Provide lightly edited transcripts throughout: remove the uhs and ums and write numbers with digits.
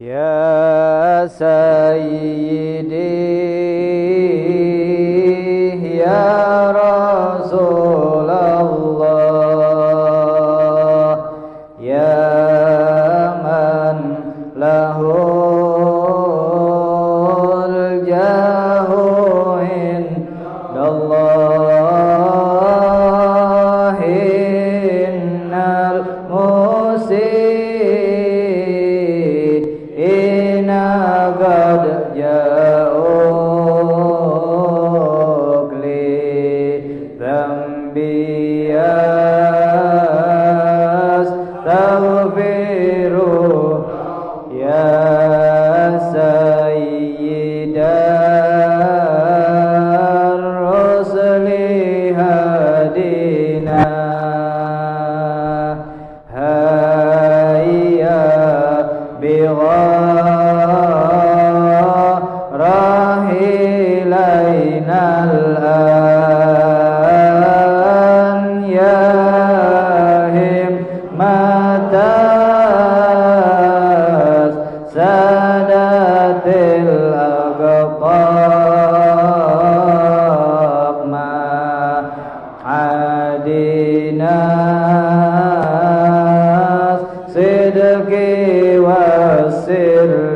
Ya Sayyidi Ya Rasulullah Ya man lahul jahu indallah innal qad ja'uk li dhanbi yastaghfiru ya sayyidar rusli hadina hayya الآن يا همة سادة الأقطاب ما عادنا صدق والسر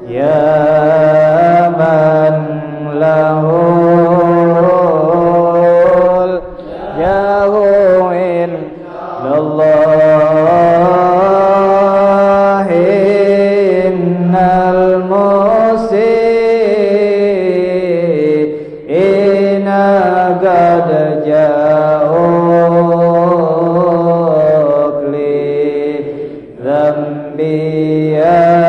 Ya yastaghfiru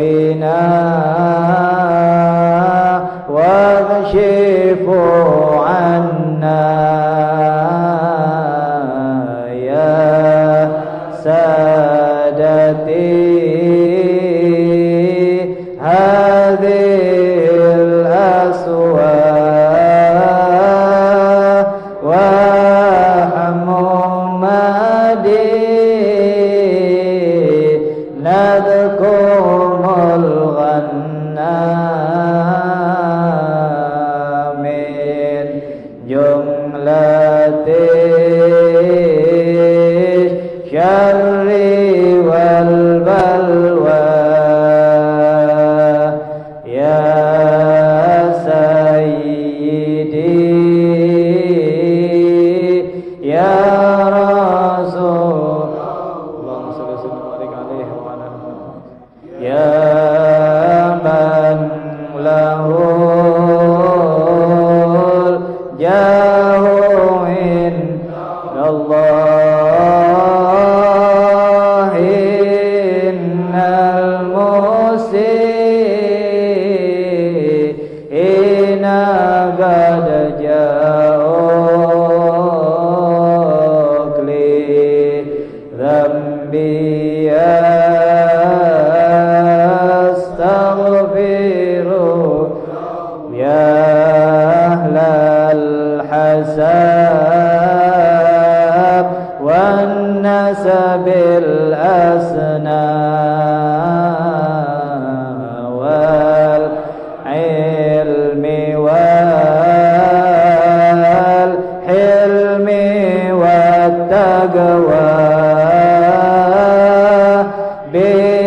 ذنوبنا واكشف عنا يا سادتي هذه الأسواق وحمومدي نذكم الغنى من جملة الشر والبلوى يا سيدي يا رسول اللهم صل وسلم وبارك عليه وعلى آله يا من له الجاه عند الله إن المسيئين قد جاءوك لذنبي يستغفرون يا أهل الحساب والنسب الأسنى والعلم والحلم والتقوى بجدكم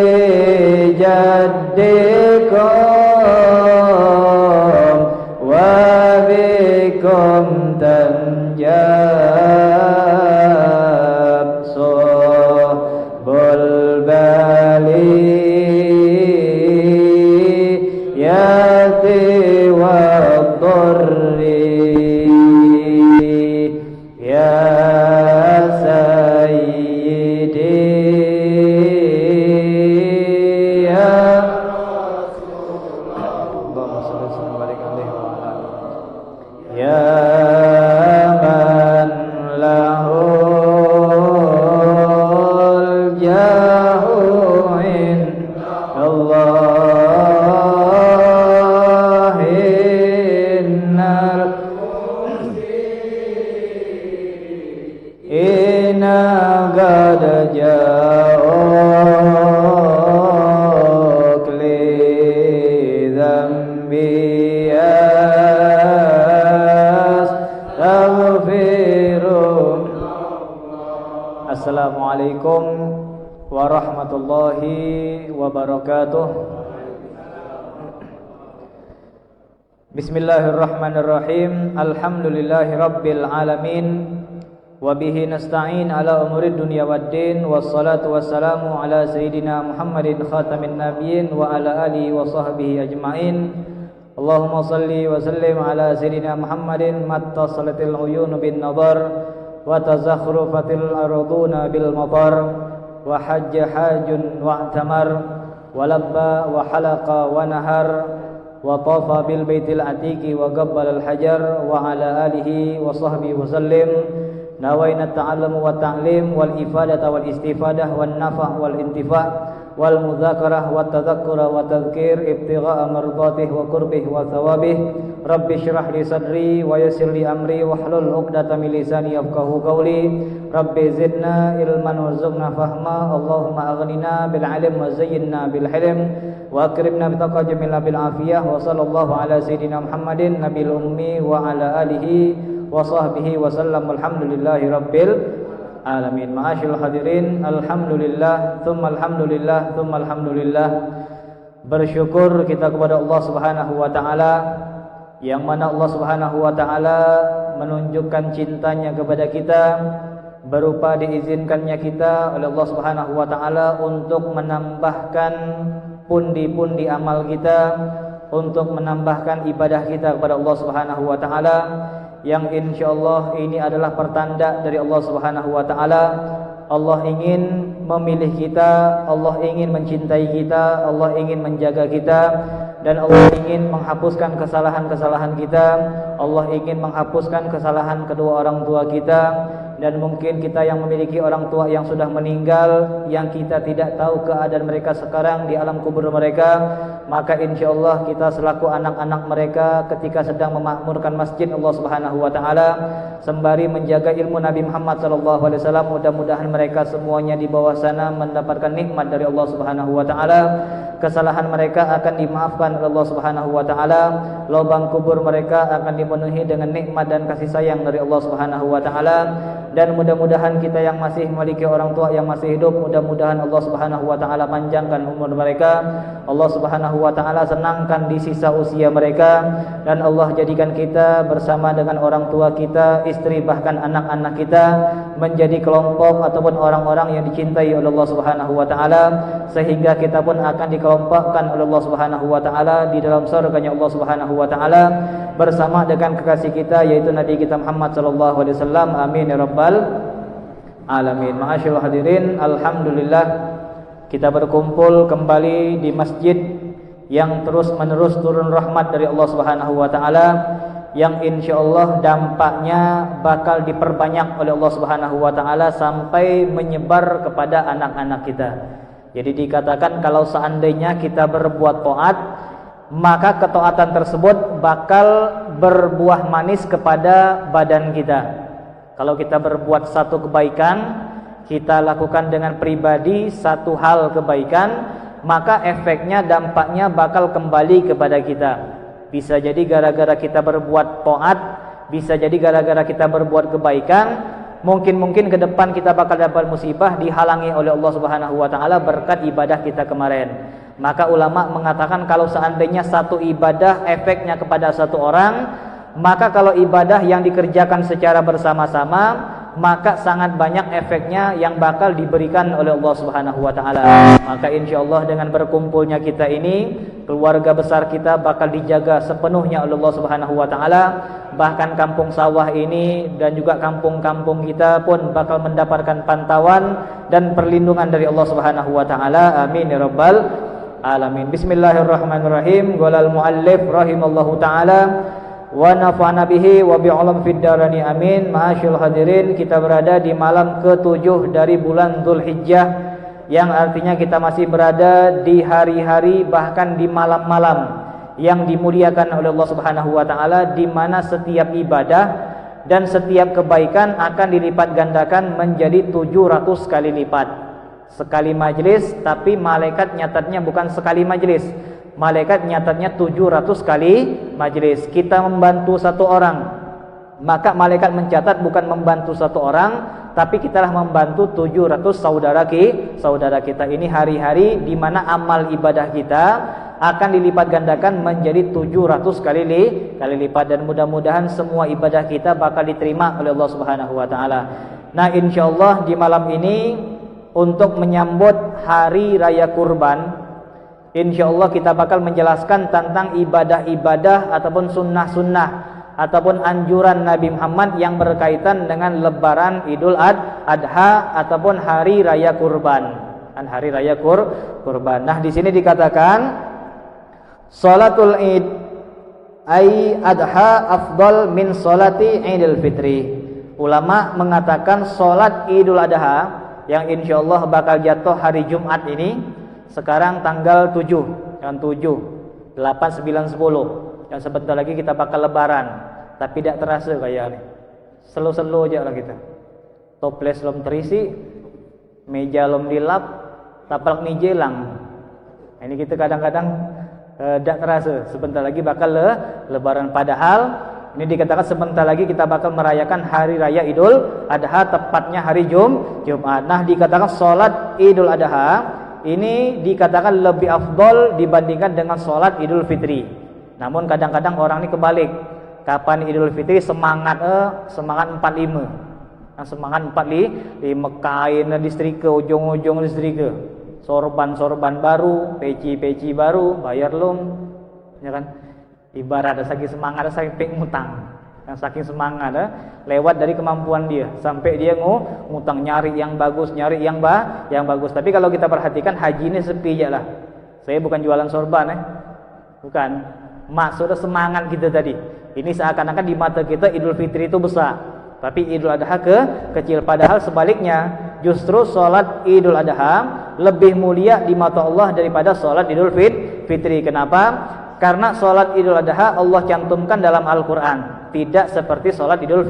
وبكم تنجاب صحب البلية والضر يا سيدي يا اللهم صل وسلم وبارك عليه وعلى آله يا من له الجاه عند الله إن قد جاءوك لذنبي يستغفرون. Assalamualaikum warahmatullahi wabarakatuh. Bismillahirrahmanirrahim. Alhamdulillahi rabbil alamin. Wabihi nasta'in ala umurid dunya waddin. Wassalatu wassalamu ala sayyidina Muhammadin khatamin nabiyyin wa ala alihi wa sahbihi ajma'in. Allahumma salli wa sallim ala sayyidina Muhammadin mattasalatil uyun bin nadar wa tazakhrufatil arduna bil matar wa hajja hajun wa tamar wa labba wa halaqa wa nahar wa tafa bil baitil atiqi wa qabbala al hajar wa ala alihi wa sahbihi wa sallim. Nawaina ta'allamu wa ta'lim wal ifadata wal istifadah wan nafa' wal intifa' wal mudzakarah wa tadhakkura wa tadhkir ibtigha'a mardatih wa qurbih wa thawabih. Rabbi shrah li sadri wa yassir li amri wahlul 'uqdatam min lisani yafqahu qawli. Rabbi zidna ilman warzuqna fahma. Allahumma aghnina bil 'ilm wa zayyinna bil hilm wa akrimna bi taqajjumil bil afiyah. Wa sallallahu ala sayyidina Muhammadin nabil ummi wa ala alihi wa sahbihi wa sallam. Alhamdulillahi rabbil alamin. Ma'asyiral hadirin, alhamdulillah thumma alhamdulillah thumma alhamdulillah. Bersyukur kita kepada Allah Subhanahu wa taala, yang mana Allah Subhanahu wa taala menunjukkan cintanya kepada kita berupa diizinkannya kita oleh Allah Subhanahu wa taala untuk menambahkan pundi-pundi amal kita, untuk menambahkan ibadah kita kepada Allah Subhanahu wa taala, yang insyaallah ini adalah pertanda dari Allah Subhanahu wa taala. Allah ingin memilih kita, Allah ingin mencintai kita, Allah ingin menjaga kita, dan Allah ingin menghapuskan kesalahan-kesalahan kita. Allah ingin menghapuskan kesalahan kedua orang tua kita. Dan mungkin kita yang memiliki orang tua yang sudah meninggal, yang kita tidak tahu keadaan mereka sekarang di alam kubur mereka, maka insyaallah kita selaku anak-anak mereka ketika sedang memakmurkan masjid Allah Subhanahu wa taala, sembari menjaga ilmu Nabi Muhammad sallallahu alaihi wasallam, mudah-mudahan mereka semuanya di bawah sana mendapatkan nikmat dari Allah Subhanahu wa taala. Kesalahan mereka akan dimaafkan oleh Allah Subhanahu wa taala. Lubang kubur mereka akan dipenuhi dengan nikmat dan kasih sayang dari Allah Subhanahu wa taala. Dan mudah-mudahan kita yang masih memiliki orang tua yang masih hidup, mudah-mudahan Allah Subhanahu wa taala panjangkan umur mereka. Allah Subhanahu wa taala senangkan di sisa usia mereka, dan Allah jadikan kita bersama dengan orang tua kita, istri, bahkan anak-anak kita menjadi kelompok ataupun orang-orang yang dicintai oleh Allah Subhanahu wa taala, sehingga kita pun akan dikelompokkan oleh Allah Subhanahu wa taala di dalam surganya Allah Subhanahu wa taala bersama dengan kekasih kita yaitu Nabi kita Muhammad sallallahu alaihi wasallam. Amin ya rabbal alamin. Ma'asyiral hadirin, alhamdulillah kita berkumpul kembali di masjid yang terus-menerus turun rahmat dari Allah Subhanahu wa taala, yang insyaallah dampaknya bakal diperbanyak oleh Allah Subhanahu wa taala sampai menyebar kepada anak-anak kita. Jadi dikatakan kalau seandainya kita berbuat taat, maka ketaatan tersebut bakal berbuah manis kepada badan kita. Kalau kita berbuat satu kebaikan, kita lakukan dengan pribadi satu hal kebaikan, maka efeknya, dampaknya bakal kembali kepada kita. Bisa jadi gara-gara kita berbuat taat, bisa jadi gara-gara kita berbuat kebaikan, mungkin ke depan kita bakal dapat musibah, dihalangi oleh Allah Subhanahu wa taala berkat ibadah kita kemarin. Maka ulama mengatakan kalau seandainya satu ibadah efeknya kepada satu orang, maka kalau ibadah yang dikerjakan secara bersama-sama, maka sangat banyak efeknya yang bakal diberikan oleh Allah Subhanahu wa taala. Maka insyaallah dengan berkumpulnya kita ini, keluarga besar kita bakal dijaga sepenuhnya oleh Allah Subhanahu wa taala. Bahkan kampung sawah ini dan juga kampung-kampung kita pun bakal mendapatkan pantauan dan perlindungan dari Allah Subhanahu wa taala. Amin ya rabbal alamin. Bismillahirrahmanirrahim. Qala al-muallif rahimallahu taala wa nafa'ana bihi wa bi'ulum fid darani amin. Ma'asyiral hadirin, kita berada di malam ke-7 dari bulan Dzulhijjah, yang artinya kita masih berada di hari-hari bahkan di malam-malam yang dimuliakan oleh Allah Subhanahu wa taala, di mana setiap ibadah dan setiap kebaikan akan dilipat gandakan menjadi 700 kali lipat. Sekali majelis, tapi malaikat nyatatnya bukan sekali majelis. Malaikat nyatatnya 700 kali majelis. Kita membantu satu orang, maka malaikat mencatat bukan membantu satu orang, tapi kita telah membantu 700 saudara kita. Ini hari-hari di mana amal ibadah kita akan dilipat gandakan menjadi 700 kali lipat, dan mudah-mudahan semua ibadah kita bakal diterima oleh Allah Subhanahu wa taala. Nah, insyaallah di malam ini untuk menyambut hari raya kurban, insyaallah kita bakal menjelaskan tentang ibadah-ibadah ataupun sunnah-sunnah ataupun anjuran Nabi Muhammad yang berkaitan dengan lebaran Idul Adha ataupun hari raya kurban. Hari raya kurban. Nah, di sini dikatakan salatul Id ai adha afdal min salati Idul Fitri. Ulama mengatakan salat Idul Adha yang insyaallah bakal jatuh hari Jumat ini, sekarang tanggal 7, yang 7, 8, 9, 10. Yang sebentar lagi kita bakal lebaran, tapi tidak terasa kayak ini. Selo-selo aja lah kita. Toples lom terisi, meja lom dilap, taplak meja hilang. Ini kita kadang-kadang tidak terasa. Sebentar lagi bakal lebaran, padahal ini dikatakan sebentar lagi kita bakal merayakan hari raya Idul Adha, tepatnya hari Jumat. Nah, dikatakan salat Idul Adha ini dikatakan lebih afdol dibandingkan dengan salat Idul Fitri. Namun kadang-kadang orang ini kebalik. Kapan Idul Fitri semangat 45. Nah, semangat 45 kain distrika, ujung-ujung distrika. Sorban baru, peci baru, bayar lum. Ya kan? Ibarat ada lagi semangat, ada lagi pek ngutang. yang saking semangat lewat dari kemampuan dia sampai dia ngutang nyari yang bagus, nyari yang bagus. Tapi kalau kita perhatikan haji ini sepi aja lah. Saya bukan jualan sorban bukan. Maksudnya semangat kita tadi. Ini seakan-akan di mata kita Idul Fitri itu besar, tapi Idul Adha kecil. Padahal sebaliknya, justru sholat Idul Adha lebih mulia di mata Allah daripada sholat Idul Fitri. Kenapa? Karena sholat Idul Adha Allah cantumkan dalam Al-Quran, tidak seperti sholat Idul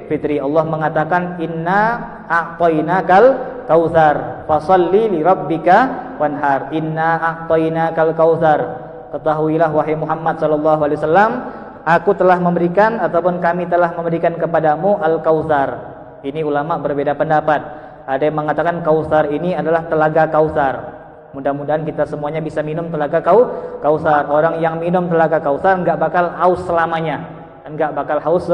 Fitri. Allah mengatakan, Inna a'tainakal kautsar fasalli li rabbika wanhar. Inna a'tainakal kautsar. Ketahuilah wahai Muhammad sallallahu alaihi wasallam, aku telah memberikan ataupun kami telah memberikan kepadamu Al-Kautsar. Ini ulama berbeda pendapat. Ada yang mengatakan Kautsar ini adalah telaga Kautsar. Mudah-mudahan kita semuanya bisa minum telaga Kautsar. Orang yang minum telaga Kautsar enggak bakal haus selamanya. Enggak bakal haus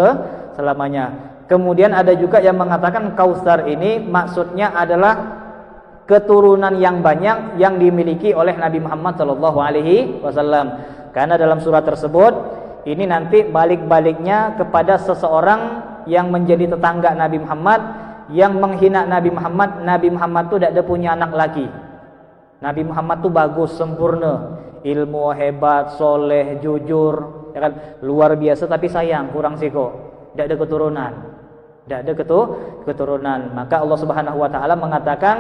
selamanya. Kemudian ada juga yang mengatakan Kautsar ini maksudnya adalah keturunan yang banyak yang dimiliki oleh Nabi Muhammad SAW. Karena dalam surat tersebut ini nanti balik-baliknya kepada seseorang yang menjadi tetangga Nabi Muhammad, yang menghina Nabi Muhammad. Nabi Muhammad itu tidak ada punya anak laki. Nabi Muhammad itu bagus, sempurna, ilmu hebat, soleh, jujur, ya kan? Luar biasa, tapi sayang kurang siko, tidak ada keturunan. Tidak ada keturunan. Maka Allah Subhanahu wa taala mengatakan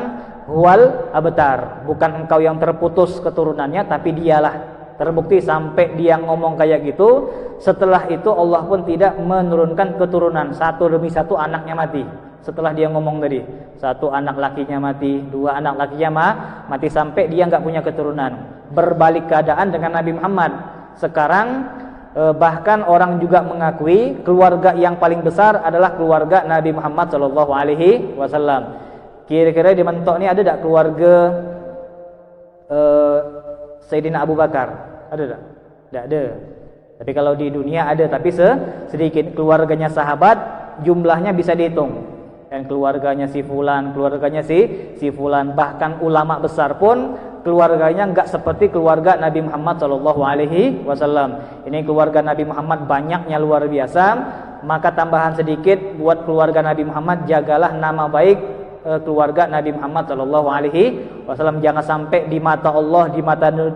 huwal abtar, bukan engkau yang terputus keturunannya, tapi dialah. Terbukti sampai dia ngomong kayak gitu, setelah itu Allah pun tidak menurunkan keturunan. Satu demi satu anaknya mati. Setelah dia ngomong tadi, satu anak lakinya mati, dua anak lakinya mati, sampai dia nggak punya keturunan. Berbalik keadaan dengan Nabi Muhammad. Sekarang bahkan orang juga mengakui keluarga yang paling besar adalah keluarga Nabi Muhammad SAW. Kira-kira di mentok ini ada tak keluarga Sayyidina Abu Bakar? Ada tak? Tidak ada. Tapi kalau di dunia ada, tapi sedikit. Keluarganya sahabat jumlahnya bisa dihitung. Dan keluarganya si fulan, keluarganya si fulan, bahkan ulama besar pun keluarganya enggak seperti keluarga Nabi Muhammad SAW. Ini keluarga Nabi Muhammad banyaknya luar biasa. Maka tambahan sedikit buat keluarga Nabi Muhammad, jagalah nama baik keluarga Nabi Muhammad SAW. Jangan sampai di mata Allah,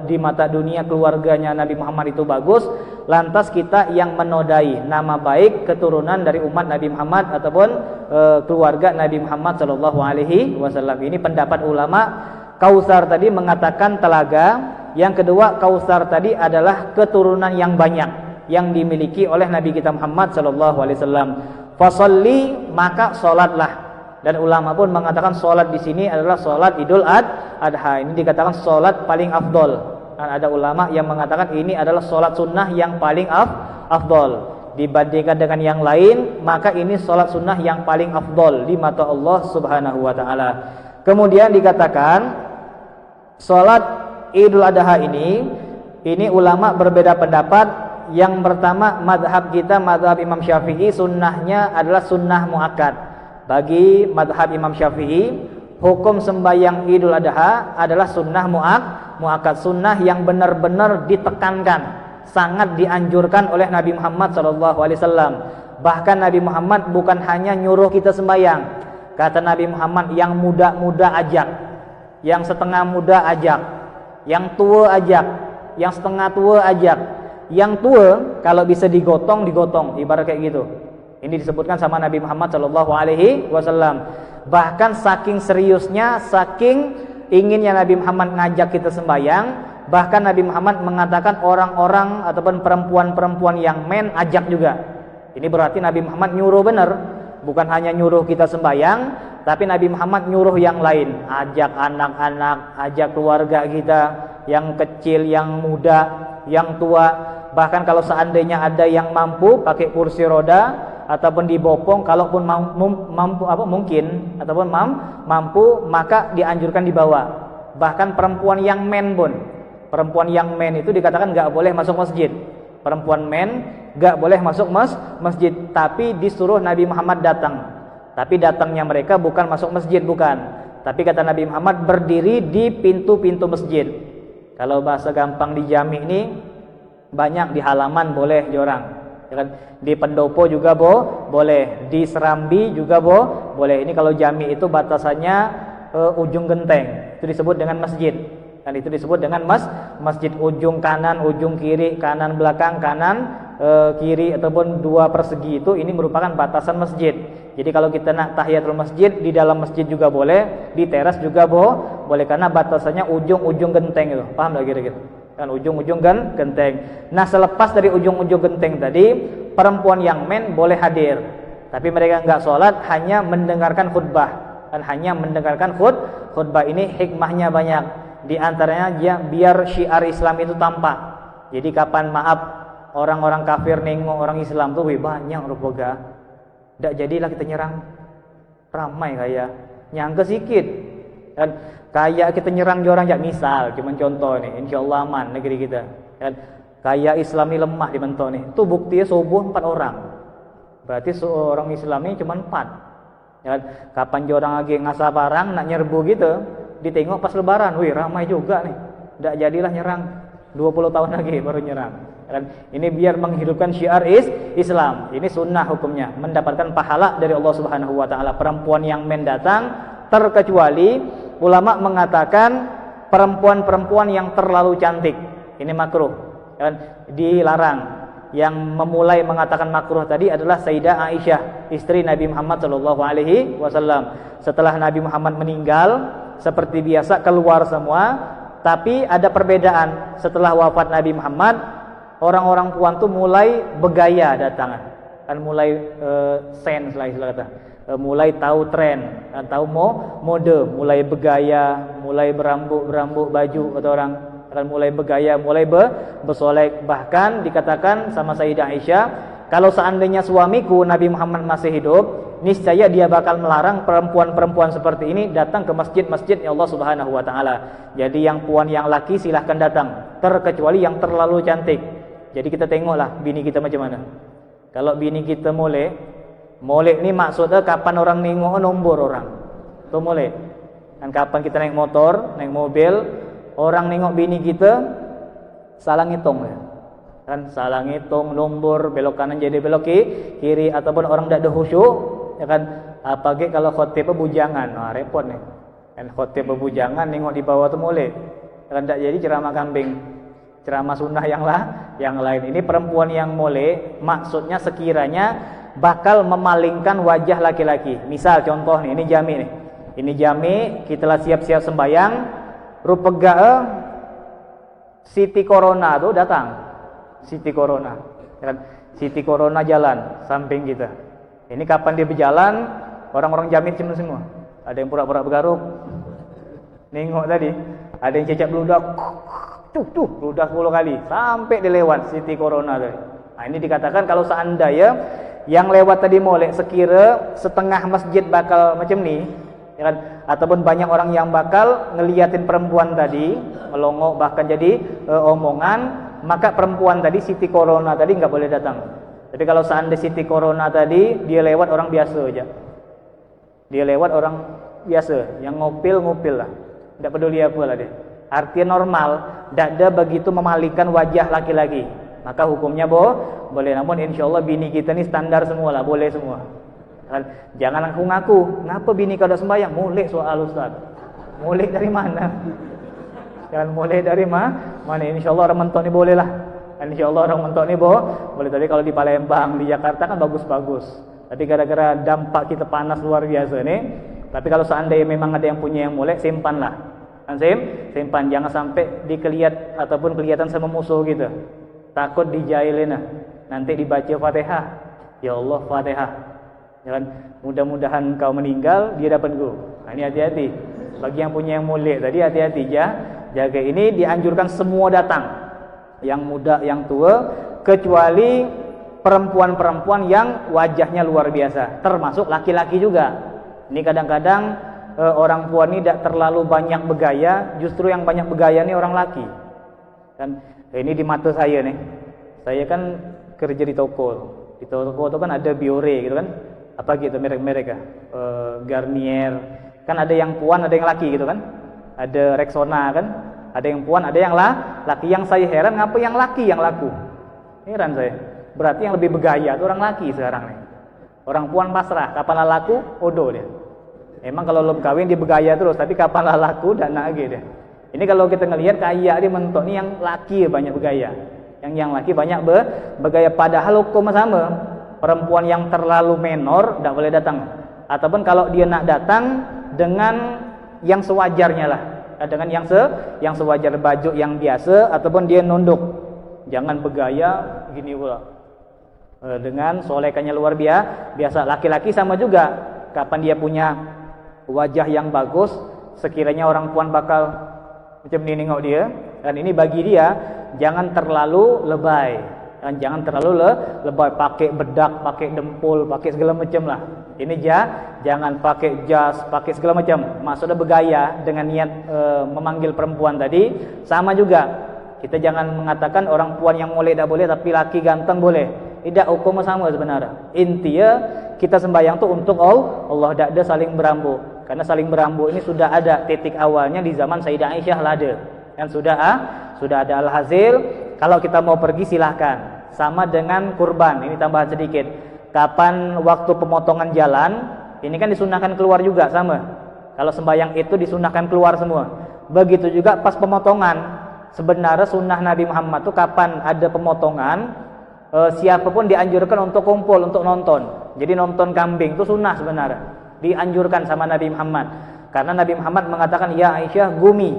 di mata dunia keluarganya Nabi Muhammad itu bagus, lantas kita yang menodai nama baik keturunan dari umat Nabi Muhammad ataupun keluarga Nabi Muhammad SAW. Ini pendapat ulama. Kautsar tadi mengatakan telaga. Yang kedua, Kautsar tadi adalah keturunan yang banyak yang dimiliki oleh Nabi kita Muhammad SAW. Fasalli, maka solatlah. Dan ulama pun mengatakan solat di sini adalah solat Idul Adha. Ini dikatakan solat paling afdol. Dan ada ulama yang mengatakan ini adalah solat sunnah yang paling afdol dibandingkan dengan yang lain. Maka ini solat sunnah yang paling afdol di mata Allah Subhanahu wa taala. Kemudian dikatakan solat Idul Adha ini ulama berbeda pendapat. Yang pertama, madhab kita, madhab Imam Syafi'i, sunnahnya adalah sunnah muakkad. Bagi madhab Imam Syafi'i, hukum sembahyang Idul Adha adalah sunnah muakkad, sunnah yang benar-benar ditekankan, sangat dianjurkan oleh Nabi Muhammad SAW. Bahkan Nabi Muhammad bukan hanya nyuruh kita sembahyang. Kata Nabi Muhammad, yang muda-muda ajak, yang setengah muda ajak, yang tua ajak, yang setengah tua ajak. Yang tua kalau bisa digotong, ibarat kayak gitu. Ini disebutkan sama Nabi Muhammad SAW. Bahkan saking seriusnya, saking inginnya Nabi Muhammad ngajak kita sembahyang, bahkan Nabi Muhammad mengatakan orang-orang ataupun perempuan-perempuan yang men ajak juga. Ini berarti Nabi Muhammad nyuruh benar. Bukan hanya nyuruh kita sembahyang, tapi Nabi Muhammad nyuruh yang lain. Ajak anak-anak, ajak keluarga kita, yang kecil, yang muda, yang tua. Bahkan kalau seandainya ada yang mampu pakai kursi roda ataupun dibopong, kalaupun mungkin ataupun mampu, maka dianjurkan dibawa. Bahkan perempuan yang men pun, perempuan yang men itu dikatakan nggak boleh masuk masjid. Perempuan men nggak boleh masuk masjid, tapi disuruh Nabi Muhammad datang. Tapi datangnya mereka bukan masuk masjid, bukan. Tapi kata Nabi Muhammad berdiri di pintu-pintu masjid. Kalau bahasa gampang di jami ini banyak di halaman boleh diorang. Ya kan? Di pendopo juga boleh, di Serambi juga boleh. Ini kalau jami itu batasannya ujung genteng, itu disebut dengan masjid. Dan itu disebut dengan masjid. Ujung kanan, ujung kiri, kanan belakang, kanan kiri ataupun dua persegi itu ini merupakan batasan masjid. Jadi kalau kita nak tahiyatul masjid, di dalam masjid juga boleh, di teras juga boleh karena batasannya ujung-ujung genteng itu. Paham tak kira-kira? Kan ujung-ujung genteng. Nah, selepas dari ujung-ujung genteng tadi, perempuan yang men boleh hadir. Tapi mereka enggak sholat, hanya mendengarkan khutbah. Dan hanya mendengarkan khutbah. Ini hikmahnya banyak. Di antaranya biar syiar Islam itu tampak. Jadi kapan maaf orang-orang kafir nengok orang Islam tuh banyak rupaga. Ndak jadilah kita nyerang. Ramai kayak nyangka sikit. Dan kayak kita nyerang orang jak misal, cuma contoh nih, insyaallah aman negeri kita. Dan kayak Islam ini lemah di bentuk nih. Itu buktinya subuh 4 orang. Berarti seorang Islam ini cuma 4. Ya, kapan orang lagi ngasah barang nak nyerbu gitu, ditengok pas lebaran, wih ramai juga nih. Ndak jadilah nyerang. 20 tahun lagi baru nyerang. Dan ini biar menghidupkan syiar Islam. Ini sunnah hukumnya, mendapatkan pahala dari Allah Subhanahu wa taala. Perempuan yang mendatang terkecuali ulama mengatakan perempuan-perempuan yang terlalu cantik. Ini makruh. Dan dilarang. Yang memulai mengatakan makruh tadi adalah Sayyidah Aisyah, istri Nabi Muhammad SAW. Setelah Nabi Muhammad meninggal, seperti biasa keluar semua. Tapi ada perbedaan. Setelah wafat Nabi Muhammad, orang-orang puan tuh mulai bergaya datang. Kan mulai sense lah istilah kata. Mulai tahu tren, tahu mode, mulai bergaya, mulai berambut baju atau orang akan mulai bergaya, mulai bersolek. Bahkan dikatakan sama Sayyidah Aisyah, kalau seandainya suamiku Nabi Muhammad masih hidup, niscaya dia bakal melarang perempuan-perempuan seperti ini datang ke masjid-masjid Allah Subhanahu wa taala. Jadi yang puan yang laki silahkan datang, terkecuali yang terlalu cantik. Jadi kita tengoklah bini kita macam mana. Kalau bini kita molek ni maksudnya kapan orang nengok nombor orang. Itu molek. Dan kapan kita naik motor, naik mobil, orang nengok bini kita salah ngitung ya. Kan salah ngitung nombor, belok kanan jadi belok kiri ataupun orang tidak ada khusyuk, ya kan. Apalagi kalau khotib bujangan, nah repot nih. Kan khotib bujangan nengok di bawah tu molek. Kan tidak jadi ceramah kambing. Ceramah sunnah yang lain. Ini perempuan yang molek maksudnya sekiranya bakal memalingkan wajah laki-laki. Misal contoh nih, ini jami nih. Ini jami, kita lah siap-siap sembayang. Rupega Siti Corona tuh datang. Siti Corona. Kan Siti Corona jalan samping kita. Ini kapan dia berjalan, orang-orang jami cuma semua. Ada yang pura-pura bergaruk. Nengok tadi, ada yang cecak beludak. Tuh, beludak 10 kali sampai dia lewat Siti Corona tadi. Nah, ini dikatakan kalau seandainya yang lewat tadi molek sekira setengah masjid bakal macam ni, ya kan? Ataupun banyak orang yang bakal ngeliatin perempuan tadi melongok bahkan jadi omongan, maka perempuan tadi Siti Corona tadi nggak boleh datang. Jadi kalau seandainya Siti Corona tadi dia lewat orang biasa aja, dia lewat orang biasa yang ngopil lah, nggak peduli apa lah dia. Artinya normal, tidak ada begitu memalingkan wajah laki-laki. Maka hukumnya boleh. Namun insyaallah bini kita ni standar semua lah, boleh semua. Jangan ngaku-ngaku, ngapa bini kau dah sembahyang? Molek soal ustaz. Molek dari mana? Jangan molek dari mana? Insyaallah orang mentok ni boleh lah. Insyaallah orang mentok ni boleh. Tapi kalau di Palembang, di Jakarta kan bagus-bagus. Tapi gara-gara dampak kita panas luar biasa ni. Tapi kalau seandainya memang ada yang punya yang molek, simpanlah. Simpan, jangan sampai dikelihat ataupun kelihatan sama musuh gitu. Takut dijailin lah. Nanti dibaca Fatihah. Ya Allah Fatihah. Jangan mudah-mudahan kau meninggal dia dapat go. Nah, ini hati-hati. Bagi yang punya yang molek tadi hati-hati jaga. Ini dianjurkan semua datang. Yang muda, yang tua, kecuali perempuan-perempuan yang wajahnya luar biasa. Termasuk laki-laki juga. Ini kadang-kadang orang tua ini tidak terlalu banyak bergaya, justru yang banyak bergaya ini orang laki. Kan ini di mata saya nih. Saya kan kerja di toko. Di toko itu kan ada Biore gitu kan. Apa gitu merek-merek Garnier. Kan ada yang puan, ada yang laki gitu kan. Ada Rexona kan. Ada yang puan, ada yang laki. Yang saya heran ngapa yang laki yang laku. Heran saya. Berarti yang lebih bergaya itu orang laki sekarang nih. Orang puan pasrah, kapan laku, odo dia. Emang kalau belum kawin dia bergaya terus, tapi kapan laku dan lagi dia. Ini kalau kita ngelihat kaya dia mentok nih yang laki banyak bergaya. Yang laki banyak bergaya, padahal hukum sama. Perempuan yang terlalu menor tidak boleh datang. Ataupun kalau dia nak datang dengan yang sewajarnya lah. Dengan yang sewajar, baju yang biasa ataupun dia nunduk. Jangan bergaya gini pula. Dengan solekannya luar biasa. Laki-laki sama juga. Kapan dia punya wajah yang bagus, sekiranya orang puan bakal macam ini nengok dia. Dan ini bagi dia jangan terlalu lebay. Dan jangan terlalu lebay, pakai bedak, pakai dempul, pakai segala macam lah. Ini jangan pakai jas, pakai segala macam. Maksudnya bergaya dengan niat memanggil perempuan tadi. Sama juga. Kita jangan mengatakan orang puan yang molek tidak boleh, tapi laki ganteng boleh. Tidak, hukum sama sebenarnya. Intinya kita sembahyang tuh untuk Allah, tidak ada saling berambut. Karena saling berambut ini sudah ada titik awalnya di zaman Sayyidah Aisyah lah ada. Dan sudah ada Al-Hazil. Kalau kita mau pergi silahkan. Sama dengan kurban. Ini tambahan sedikit. Kapan waktu pemotongan jalan, ini kan disunahkan keluar juga sama. Kalau sembahyang itu disunahkan keluar semua. Begitu juga pas pemotongan. Sebenarnya sunnah Nabi Muhammad itu kapan ada pemotongan, siapapun dianjurkan untuk kumpul, untuk nonton. Jadi nonton kambing itu sunnah sebenarnya. Dianjurkan sama Nabi Muhammad. Karena Nabi Muhammad mengatakan, ya Aisyah gumi.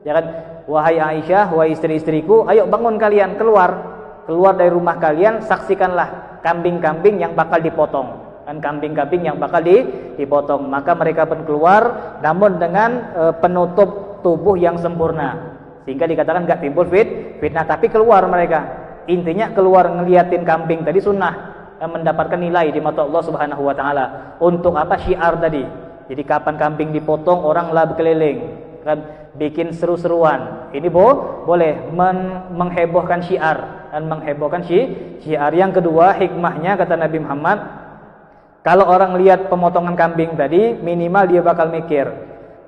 Ya kan? Wahai Aisyah, wahai istri-istriku, ayo bangun kalian, keluar dari rumah kalian, saksikanlah kambing-kambing yang bakal dipotong. Dan kambing-kambing yang bakal dipotong. Maka mereka pun keluar, namun dengan penutup tubuh yang sempurna. Sehingga dikatakan enggak timbul fitnah, tapi keluar mereka. Intinya keluar ngeliatin kambing tadi sunnah, mendapatkan nilai di mata Allah Subhanahu wa taala. Untuk apa? Syiar tadi. Jadi kapan kambing dipotong orang lah berkeliling, kan bikin seru-seruan. Ini boleh menghebohkan syiar dan menghebohkan syiar. Yang kedua, hikmahnya kata Nabi Muhammad, kalau orang lihat pemotongan kambing tadi, minimal dia bakal mikir.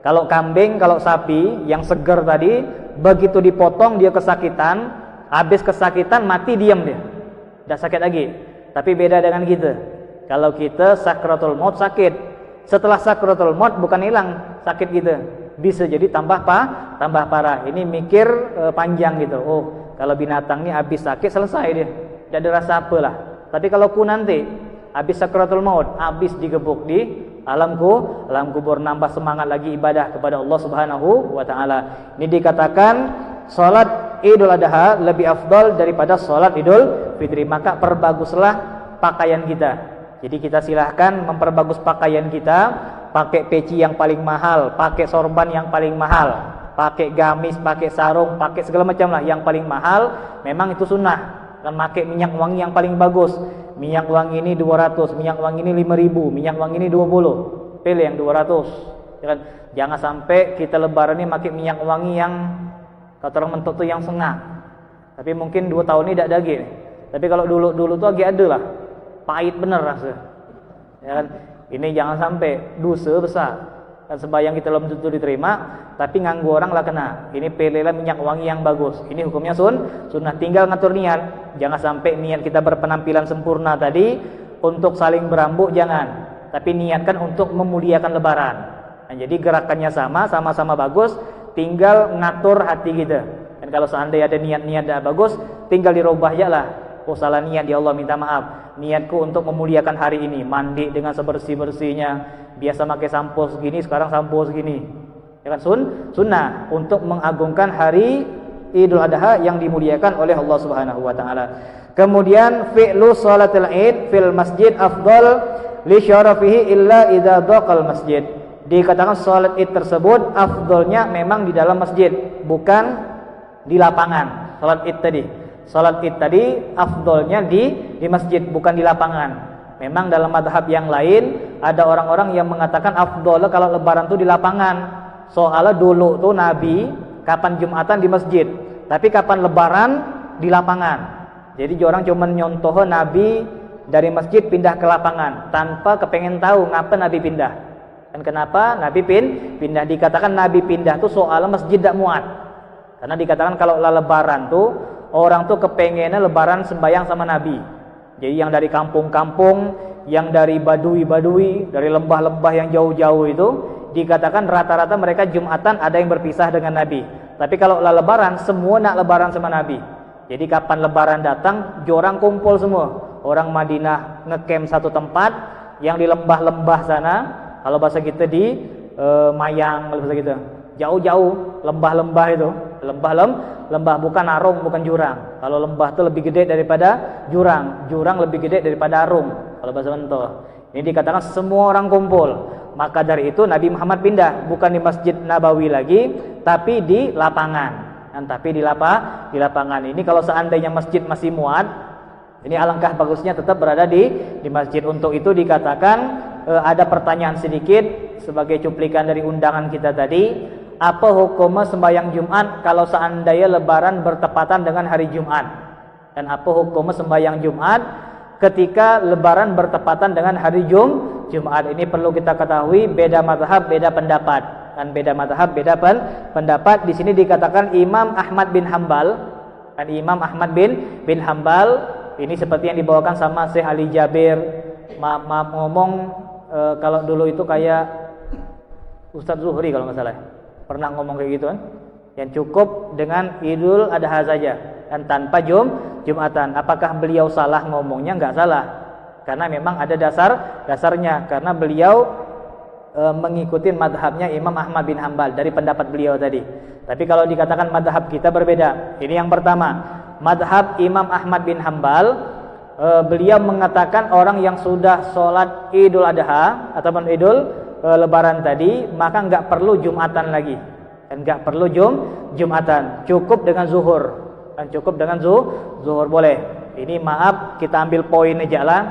Kalau kambing, kalau sapi yang segar tadi, begitu dipotong dia kesakitan, habis kesakitan mati diam dia. Tidak sakit lagi. Tapi beda dengan kita. Kalau kita sakratul maut sakit. Setelah sakratul maut bukan hilang sakit kita. Bisa jadi tambah parah. Ini mikir panjang gitu. Oh, kalau binatang ini habis sakit selesai dia. Tidak ada rasa apalah. Tapi kalau ku nanti habis sakratul maut, habis digebuk di alam kubur, nambah semangat lagi ibadah kepada Allah Subhanahu wa taala. Ini dikatakan salat Idul Adha lebih afdal daripada salat Idul Fitri. Maka perbaguslah pakaian kita. Jadi kita silahkan memperbagus pakaian kita, pakai peci yang paling mahal, pakai sorban yang paling mahal, pakai gamis, pakai sarung, pakai segala macam lah yang paling mahal. Memang itu sunnah. Dan pakai minyak wangi yang paling bagus. Minyak wangi ini 200, minyak wangi ini 5.000, minyak wangi ini 20. Pilih yang 200. Jangan sampai kita lebaran ini pakai minyak wangi yang kata orang mentok tuh yang sengah. Tapi mungkin 2 tahun ini tidak ada lagi. Tapi kalau dulu tuh agak ada lah. Pahit bener rasa. Ya kan? Ini jangan sampai dosa besar. Dan sembahyang kita belum tentu diterima, tapi nganggu orang lah kena. Ini pilihlah minyak wangi yang bagus. Ini hukumnya sunnah. Tinggal ngatur niat. Jangan sampai niat kita berpenampilan sempurna tadi untuk saling berambut, jangan. Tapi niatkan untuk memuliakan lebaran. Nah, jadi gerakannya sama-sama bagus. Tinggal ngatur hati kita. Dan kalau seandainya ada niat-niat tidak bagus, tinggal dirubah aja lah. Oh, salah niat, ya Allah minta maaf. Niatku untuk memuliakan hari ini, mandi dengan sebersih-bersihnya. Biasa pakai sampo segini, sekarang sampo segini. Ya kan sunnah untuk mengagungkan hari Idul Adha yang dimuliakan oleh Allah Subhanahu wa taala. Kemudian fi'lu salatil Id fil masjid afdal li syarafihi illa idza dhaqal masjid. Dikatakan salat Id tersebut afdalnya memang di dalam masjid, bukan di lapangan. Salat Id tadi afdalnya di masjid, bukan di lapangan. Memang dalam madhab yang lain ada orang-orang yang mengatakan afdal kalau lebaran itu di lapangan. Soalnya dulu tuh Nabi kapan Jumatan di masjid, tapi kapan lebaran di lapangan. Jadi orang cuma nyontoh Nabi dari masjid pindah ke lapangan tanpa kepengen tahu ngapa Nabi pindah. Dan kenapa Nabi pindah? Dikatakan Nabi pindah tuh soalnya masjid tidak muat. Karena dikatakan kalau lebaran tuh orang tuh kepengennya lebaran sembahyang sama Nabi. Jadi yang dari kampung-kampung, yang dari badui-badui, dari lembah-lembah yang jauh-jauh itu, dikatakan rata-rata mereka Jumatan ada yang berpisah dengan Nabi. Tapi kalau lebaran, semua nak lebaran sama Nabi. Jadi kapan lebaran datang, jorang kumpul semua. Orang Madinah ngecamp satu tempat, yang di lembah-lembah sana, kalau bahasa kita di Mayang, kalau bahasa kita jauh-jauh, lembah-lembah itu, lembah bukan arung, bukan jurang. Kalau lembah itu lebih gede daripada jurang, jurang lebih gede daripada arung. Kalau bahasa Bantul, ini dikatakan semua orang kumpul. Maka dari itu Nabi Muhammad pindah, bukan di Masjid Nabawi lagi, tapi di lapangan. Tapi di lapangan ini kalau seandainya masjid masih muat, ini alangkah bagusnya tetap berada di masjid. Untuk itu dikatakan ada pertanyaan sedikit sebagai cuplikan dari undangan kita tadi. Apa hukum sembahyang Jumat kalau seandainya lebaran bertepatan dengan hari Jumat? Dan apa hukum sembahyang Jumat ketika lebaran bertepatan dengan hari Jumat? Ini perlu kita ketahui, beda mazhab, beda pendapat. Dan beda mazhab, beda pendapat. Di sini dikatakan Imam Ahmad bin Hambal. Dan Imam Ahmad bin Hambal ini seperti yang dibawakan sama Syekh Ali Jabir. Maaf ngomong, kalau dulu itu kayak Ustadz Zuhri kalau nggak salah, pernah ngomong kayak gitu kan, yang cukup dengan Idul Adha saja dan tanpa Jumatan. Apakah beliau salah ngomongnya? Nggak salah, karena memang ada dasarnya, karena beliau mengikuti madhabnya Imam Ahmad bin Hambal dari pendapat beliau tadi. Tapi kalau dikatakan madhab kita berbeda. Ini yang pertama, madhab Imam Ahmad bin Hambal, beliau mengatakan orang yang sudah sholat Idul Adha ataupun Idul Lebaran tadi, maka nggak perlu Jumatan lagi, dan nggak perlu Jumatan, cukup dengan zuhur, dan cukup dengan zuhur boleh. Ini maaf kita ambil poin aja lah.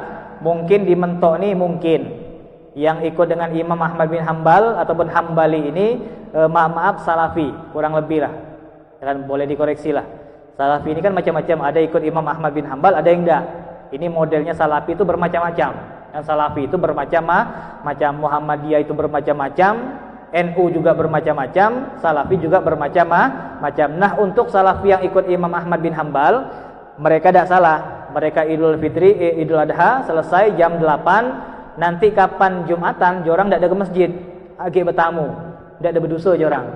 Mungkin di mentok nih, mungkin yang ikut dengan Imam Ahmad bin Hambal ataupun Hambali ini maaf Salafi kurang lebih lah, kan boleh dikoreksi lah. Salafi ini kan macam-macam, ada ikut Imam Ahmad bin Hambal, ada yang enggak. Ini modelnya Salafi itu bermacam-macam. Yang Salafi itu bermacam-macam, Muhammadiyah itu bermacam-macam, NU juga bermacam-macam, Salafi juga bermacam-macam. Nah, untuk Salafi yang ikut Imam Ahmad bin Hambal, mereka tidak salah. Mereka Idul Fitri, Idul Adha selesai jam 8, nanti kapan Jumatan, jorang tidak ada ke masjid, agak bertamu, tidak ada berdosa jorang.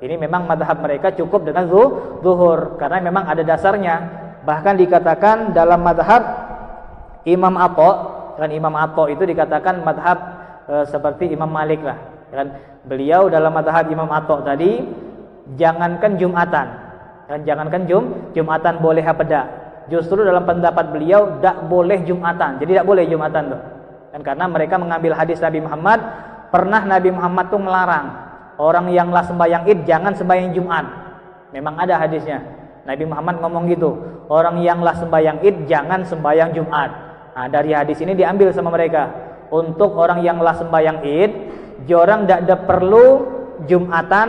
Ini memang madhab mereka cukup dengan zuhur, karena memang ada dasarnya. Bahkan dikatakan dalam madhab Imam Atha, kan Imam Atha itu dikatakan madhab seperti Imam Malik lah, kan beliau dalam madhab Imam Atha tadi, jangankan Jumatan, kan jangankan Jumatan boleh apa tidak, justru dalam pendapat beliau tidak boleh Jumatan. Jadi tidak boleh Jumatan tuh, dan karena mereka mengambil hadis Nabi Muhammad, pernah Nabi Muhammad tuh melarang orang yang lah sembahyang Id jangan sembahyang Jumat. Memang ada hadisnya, Nabi Muhammad ngomong gitu, orang yang lah sembahyang Id jangan sembahyang Jumat. Nah, dari hadis ini diambil sama mereka, untuk orang yang lah sembahyang Id, jorang tidak ada perlu Jumatan,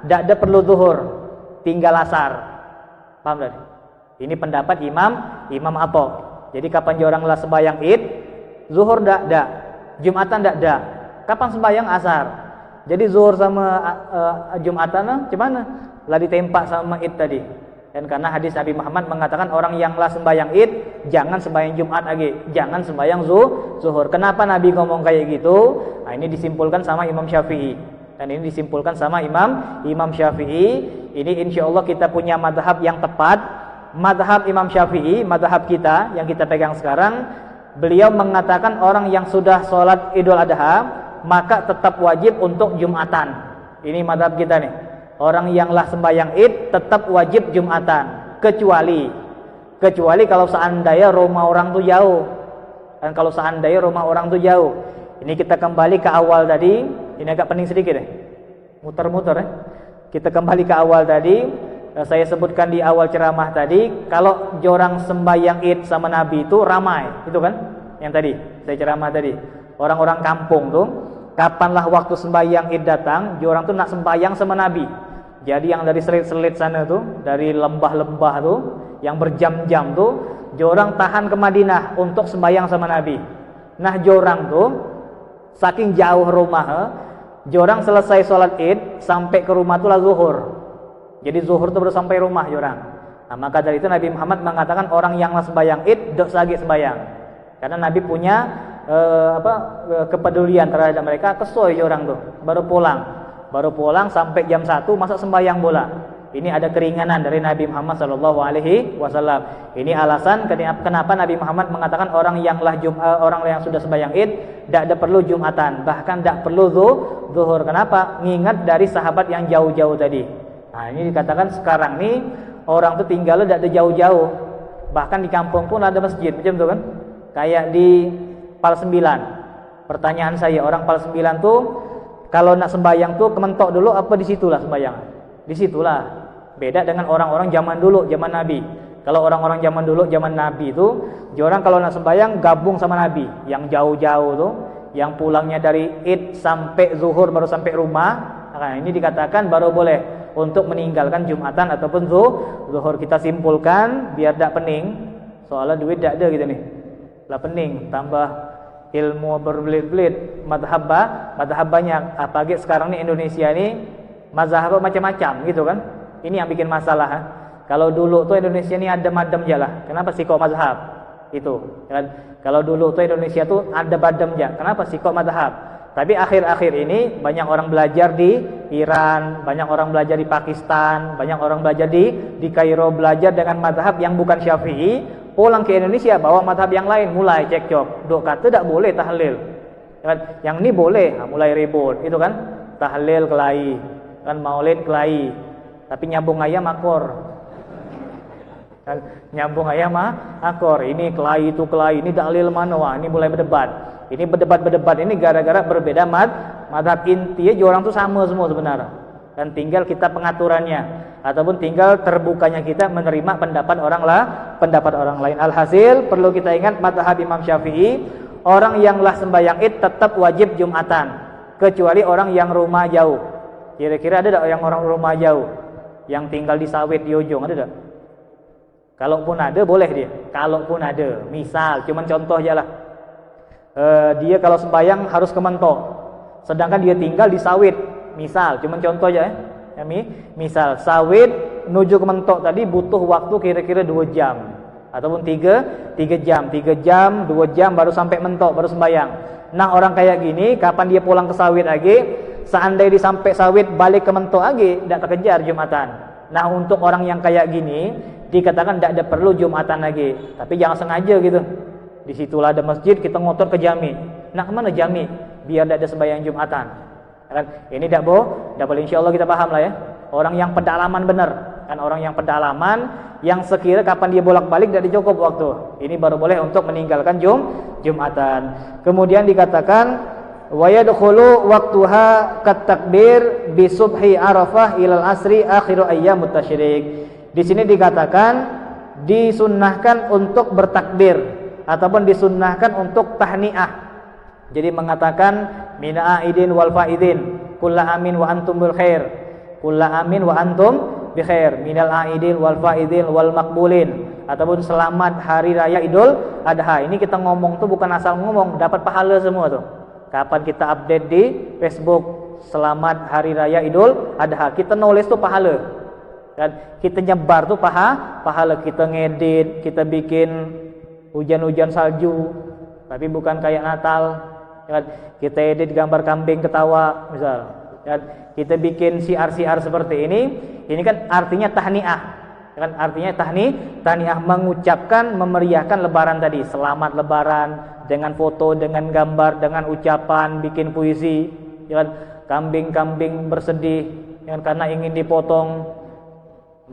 tidak ada perlu zuhur, tinggal asar. Paham tadi? Ini pendapat Imam Atha. Jadi kapan jorang lah sembahyang Id, zuhur tidak ada, Jumatan tidak ada. Kapan sembahyang asar? Jadi zuhur sama Jumatan gimana? Lah ditempak sama Id tadi. Dan karena hadis Nabi Muhammad mengatakan orang yang lah sembahyang Id jangan sembahyang Jumat lagi, jangan sembahyang zuhur. Kenapa Nabi ngomong kayak gitu? Nah, ini disimpulkan sama Imam Syafi'i. Dan ini disimpulkan sama Imam Syafi'i. Ini insya Allah kita punya madhab yang tepat. Madhab Imam Syafi'i, madhab kita yang kita pegang sekarang, beliau mengatakan orang yang sudah sholat Idul Adha maka tetap wajib untuk Jumatan. Ini madhab kita nih. Orang yang lah sembahyang Id tetap wajib Jumatan, kecuali kalau seandainya rumah orang tuh jauh. Dan kalau seandainya rumah orang tuh jauh, ini kita kembali ke awal tadi. Ini agak pening sedikit deh, muter-muter ya. Kita kembali ke awal tadi. Saya sebutkan di awal ceramah tadi, kalau jorang sembahyang Id sama Nabi itu ramai, itu kan? Yang tadi saya ceramah tadi, orang-orang kampung tuh, kapanlah waktu sembahyang Id datang, jorang tuh nak sembahyang sama Nabi. Jadi yang dari selit-selit sana tuh, dari lembah-lembah tuh, yang berjam-jam tuh, jorang tahan ke Madinah untuk sembahyang sama Nabi. Nah, jorang tuh saking jauh rumah, jorang selesai sholat Id sampai ke rumah tuh lah zuhur. Jadi zuhur tuh baru sampai rumah jorang. Nah, maka dari itu Nabi Muhammad mengatakan orang yang sembahyang Id dok lagi sembahyang. Karena Nabi punya kepedulian terhadap mereka. Kesoi orang tuh, baru pulang sampai jam 1 masa sembahyang bola. Ini ada keringanan dari Nabi Muhammad SAW. Ini alasan kenapa Nabi Muhammad mengatakan orang yang sudah sembahyang Id tidak ada perlu Jumatan, bahkan tidak perlu zuhur. Kenapa? Mengingat dari sahabat yang jauh-jauh tadi. Nah, ini dikatakan sekarang nih orang tuh tinggalnya tidak ada jauh-jauh, bahkan di kampung pun ada masjid, macam itu kan? Kayak di Pal 9. Pertanyaan saya, orang Pal 9 tuh kalau nak sembahyang tuh kementok dulu apa di situlah sembahyang? Di situlah. Beda dengan orang-orang zaman dulu, zaman Nabi. Kalau orang-orang zaman dulu, zaman Nabi itu, orang kalau nak sembahyang gabung sama Nabi. Yang jauh-jauh tuh, yang pulangnya dari Id sampai zuhur baru sampai rumah. Nah, ini dikatakan baru boleh untuk meninggalkan Jumatan ataupun zuhur. Kita simpulkan biar tidak pening. Soalnya duit tidak ada gitu nih. Lah pening, tambah ilmu berbelit-belit, madhab banyak. Apalagi sekarang nih Indonesia ini mazhab macam-macam gitu kan. Ini yang bikin masalah. Kalau dulu tuh Indonesia ini adem-adem aja lah. Kenapa sih kok mazhab? Itu kan. Kalau dulu tuh Indonesia tuh adem-adem aja. Kenapa sih kok mazhab? Tapi akhir-akhir ini banyak orang belajar di Iran, banyak orang belajar di Pakistan, banyak orang belajar di Kairo, belajar dengan mazhab yang bukan Syafi'i, pulang ke Indonesia bawa mazhab yang lain, mulai cekcok. Dok kata tidak boleh tahlil. Kan? Yang ini boleh, mulai ribut. Itu kan tahlil kelahi, kan maulid kelahi. Tapi nyambung ayam akor. Kan nyambung ayam akor. Ini kelahi itu kelahi, ini dalil mana? Wah, ini mulai berdebat. Ini berdebat ini gara-gara berbeda madhab. Intinya orang tuh sama semua sebenarnya. Dan tinggal kita pengaturannya ataupun tinggal terbukanya kita menerima pendapat orang lain. Alhasil perlu kita ingat madhab Imam Syafi'i, orang yang lah sembahyang Id tetap wajib Jumatan, kecuali orang yang rumah jauh. Kira-kira ada tak yang orang rumah jauh yang tinggal di sawit di ujung, ada tak? Kalaupun ada boleh dia. Kalaupun ada, misal, cuman contoh aja lah. Dia kalau sembahyang harus ke mentok, sedangkan dia tinggal di sawit, misal, cuman contoh aja ya. Misal sawit menuju ke mentok tadi butuh waktu kira-kira 2 jam ataupun 3 jam 2 jam baru sampai mentok, baru sembahyang. Nah, orang kayak gini kapan dia pulang ke sawit lagi? Seandainya sampai sawit balik ke mentok lagi, tidak terkejar Jumatan. Nah, untuk orang yang kayak gini dikatakan tidak ada perlu Jumatan lagi. Tapi jangan sengaja gitu. Di situlah ada masjid, kita ngotot ke jami. Nah, kemana jami? Biar tidak ada sembahyang Jumatan. Kan? Ini tidak boleh. Insyaallah kita paham lah ya. Orang yang pedalaman benar, kan orang yang pedalaman yang sekira kapan dia bolak-balik tidak cukup waktu. Ini baru boleh untuk meninggalkan Jumatan. Kemudian dikatakan wa yadkhulu waqtuha kat takbir bi subhi Arafah ilal asri akhiru ayyamut tasyrik. Di sini dikatakan disunnahkan untuk bertakbir ataupun disunnahkan untuk tahniah. Jadi mengatakan mina aidin wal faidin kullu amin wa antum bil khair, kullu amin wa antum bi khair, minal aidin wal faidin wal maqbulin, ataupun selamat hari raya Idul Adha. Ini kita ngomong tuh bukan asal ngomong, dapat pahala semua tuh. Kapan kita update di Facebook selamat hari raya Idul Adha, kita nulis tuh pahala. Kan kita nyebar tuh pahala, kita ngedit, kita bikin hujan-hujan salju tapi bukan kayak Natal. Kan kita edit gambar kambing ketawa misal. Kan kita bikin siar-siar seperti ini kan artinya tahniah. Kan artinya tahniah mengucapkan, memeriahkan lebaran tadi. Selamat lebaran dengan foto, dengan gambar, dengan ucapan, bikin puisi, ya kan? Kambing-kambing bersedih ya kan? Karena ingin dipotong,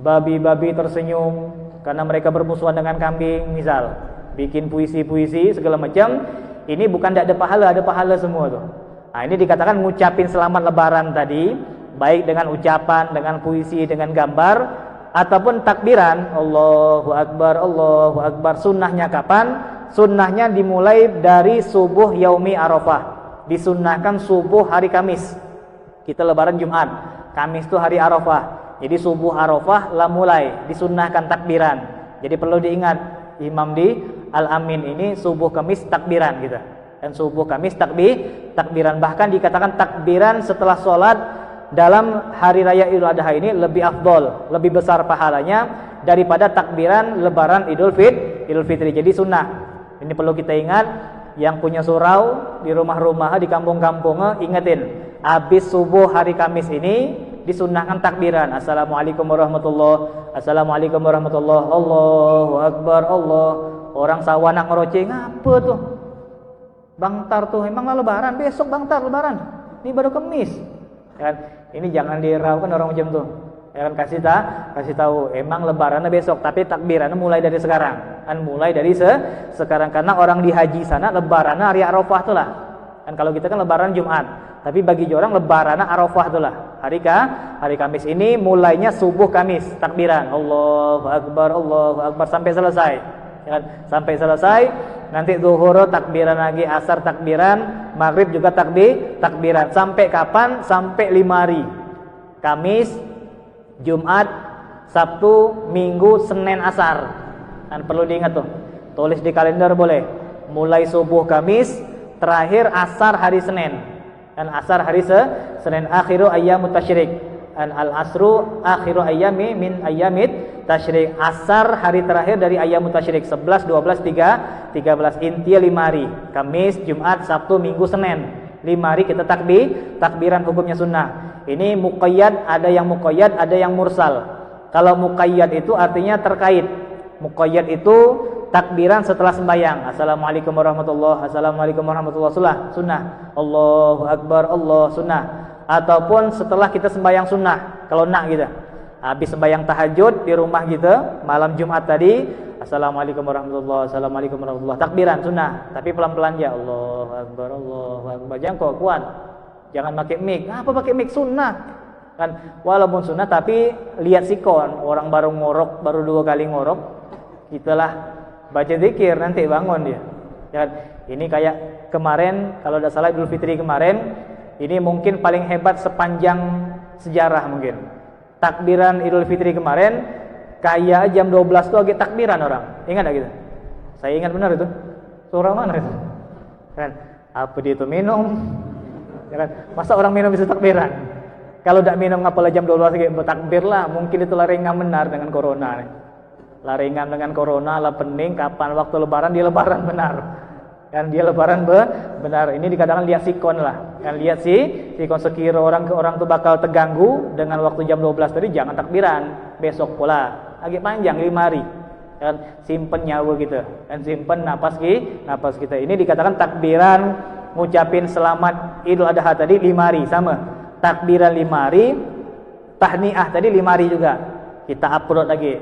babi-babi tersenyum karena mereka bermusuhan dengan kambing, misal. Bikin puisi-puisi segala macam. Ini bukan tidak ada pahala, ada pahala semua tuh. Nah, ini dikatakan ngucapin selamat lebaran tadi, baik dengan ucapan, dengan puisi, dengan gambar, ataupun takbiran Allahu Akbar. Sunnahnya kapan? Sunnahnya dimulai dari subuh yaumi Arafah. Disunnahkan subuh hari Kamis. Kita lebaran Jumat, Kamis itu hari Arafah. Jadi subuh Arafah lah mulai disunnahkan takbiran. Jadi perlu diingat, Imam di Al-Amin ini subuh Kamis takbiran kita. Dan subuh Kamis takbiran, bahkan dikatakan takbiran setelah sholat dalam hari raya Idul Adha ini lebih afdol, lebih besar pahalanya daripada takbiran lebaran Idul Fitri. Jadi sunnah. Ini perlu kita ingat, yang punya surau di rumah-rumah, di kampung-kampung, ingetin, habis subuh hari Kamis ini disunnahkan takbiran. Assalamualaikum warahmatullahi, assalamualaikum warahmatullahi, Allahu Akbar, Allah. Orang sawana ngeroceh, ngapa tuh? Bangtar tuh, emang lebaran, besok bangtar lebaran. Ini baru Kamis. Kan? Ini jangan diraukan orang macam tuh. Ya kan, kasih tahu emang lebarannya besok, tapi takbirannya mulai dari sekarang. Kan mulai dari sekarang, karena orang di haji sana lebarannya hari Arafah tuh lah. Kan kalau kita kan lebaran Jumat, tapi bagi orang lebarannya Arafah tuh lah. Hari Kamis ini mulainya subuh Kamis takbiran. Allahu Akbar sampai selesai. Ya kan? Sampai selesai, nanti zuhur takbiran lagi, asar takbiran, maghrib juga takbiran. Sampai kapan? Sampai 5 hari. Kamis, Jumat, Sabtu, Minggu, Senin asar. Dan perlu diingat tuh, tulis di kalender boleh. Mulai subuh Kamis, terakhir asar hari Senin. Dan asar hari Senin, akhiru ayyamut tasyrik. Dan al-asru akhiru ayyami min ayyamit tasyrik. Asar hari terakhir dari ayyamut tasyrik, 11, 12, 13. Intinya 5 hari. Kamis, Jumat, Sabtu, Minggu, Senin. 5 hari kita takbiran, hukumnya sunnah. Ini muqayyad, ada yang muqayyad, ada yang mursal. Kalau muqayyad itu artinya terkait. Muqayyad itu takbiran setelah sembahyang. Assalamualaikum warahmatullahi, assalamualaikum warahmatullahi, sunnah. Allahu Akbar, Allah, sunnah. Ataupun setelah kita sembahyang sunnah, kalau nak gitu. Habis sembahyang tahajud di rumah kita malam Jumat tadi, assalamualaikum warahmatullahi, assalamualaikum warahmatullahi, takbiran sunnah. Tapi pelan-pelan ya, Allahu Akbar, Allahu Akbar. Jangan kok kuat. Jangan pakai mic. Apa pakai mic? Sunnah. Kan walaupun sunnah tapi lihat sikon, orang baru ngorok, baru 2 kali ngorok, kitalah baca zikir, nanti bangun dia. Ya, ini kayak kemarin kalau tidak salah Idul Fitri kemarin, ini mungkin paling hebat sepanjang sejarah mungkin. Takbiran Idul Fitri kemarin kayak jam 12 tuh lagi takbiran orang. Ingat enggak gitu? Saya ingat benar itu. Surah mana itu? Kan apa dia itu minum? Ya kan? Masa orang minum bisa takbiran? Kalau tidak minum apalah jam 12 lagi bertakbir lah. Mungkin itu laringan benar dengan corona nih. Laringan dengan corona lah, pening kapan waktu lebaran, dia lebaran benar. Kan dia lebaran benar. Ini dikatakan lihat sikon lah. Kan lihat sikon sekira orang tuh bakal terganggu dengan waktu jam 12 tadi, jangan takbiran. Besok pula agak panjang 5 hari. Kan simpen nyawa kita. Dan simpen napas kita. Ini dikatakan takbiran ngucapin selamat Idul Adha tadi 5 hari sama. Takbiran 5 hari, tahniah tadi 5 hari juga. Kita upload lagi.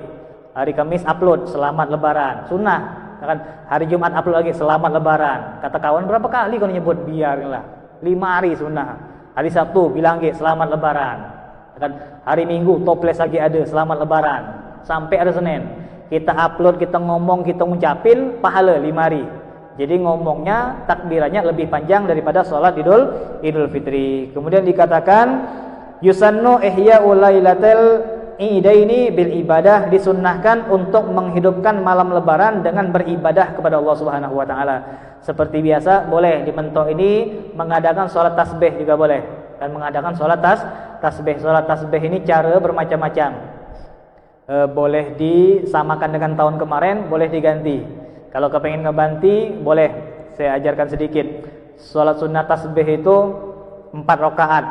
Hari Kamis upload selamat lebaran, sunnah. Kan hari Jumat upload lagi selamat lebaran. Kata kawan berapa kali kau nyebut, biarlah. 5 hari sunnah. Hari Sabtu bilang lagi selamat lebaran. Kan hari Minggu toples lagi ada selamat lebaran. Sampai ada Senin. Kita upload, kita ngomong, kita ngucapin pahala 5 hari. Jadi ngomongnya, takbirannya lebih panjang daripada sholat Idul Fitri. Kemudian dikatakan yusannu ihya'u lailatal idaini bil ibadah, disunnahkan untuk menghidupkan malam lebaran dengan beribadah kepada Allah Subhanahu wa taala. Seperti biasa boleh di mentok ini mengadakan sholat tasbih juga boleh. Dan mengadakan sholat tasbih. Sholat tasbih ini cara bermacam-macam. Boleh disamakan dengan tahun kemarin, boleh diganti. Kalau kepengen ngebanti, boleh saya ajarkan sedikit. Sholat sunnah tasbih itu 4 rakaat.